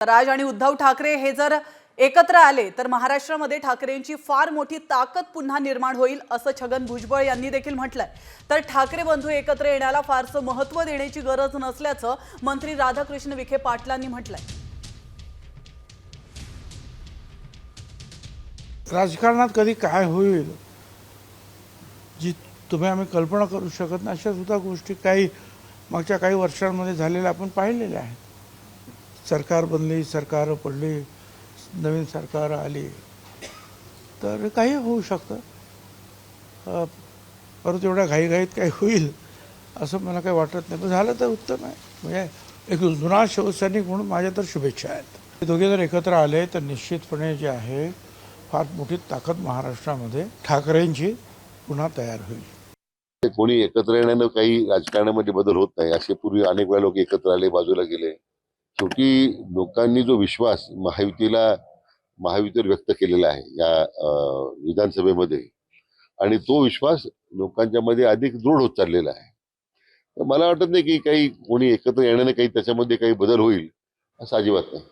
राज आणि उद्धव ठाकरे हे जर एकत्र आले तर महाराष्ट्रामध्ये ठाकरेंची फार मोठी ताकद पुन्हा निर्माण होईल असं छगन भुजबळ यांनी देखील म्हटलंय। तर ठाकरे बंधू एकत्र येण्याला फारसं महत्त्व देण्याची गरज नसल्याचं मंत्री राधाकृष्ण विखे पाटलांनी म्हटलंय। राजकारणात कधी काय होईल जी तुम्ही आम्ही कल्पना करू शकत नाही अशा सुद्धा गोष्टी काही मागच्या काही वर्षांमध्ये झालेल्या आपण पाहिलेल्या आहेत। सरकार बनली, सरकार पडली, नवीन सरकार आली, तर काही होऊ शकतं। परंतु एवढ्या घाईघाईत काही होईल असं मला काही वाटत नाही। पण झालं तर उत्तम आहे। म्हणजे एक जुना शिवसैनिक म्हणून माझ्या तर शुभेच्छा आहेत। दोघे जर एकत्र आले तर निश्चितपणे जे आहे फार मोठी ताकद महाराष्ट्रामध्ये ठाकरेंची पुन्हा तयार होईल। कोणी एकत्र येण्यानं काही राजकारणामध्ये बदल होत नाही। असे पूर्वी अनेक वेळा लोक एकत्र आले, बाजूला गेले। शेवटी लोकांनी जो विश्वास महायुतीवर व्यक्त केलेला आहे या विधानसभेमध्ये, आणि तो विश्वास लोकांच्या मध्ये अधिक दृढ होत चाललेला आहे। तर मला वाटत नाही की काही कोणी एकत्र येण्याने काही त्याच्यामध्ये काही बदल होईल असं अजिबात नाही।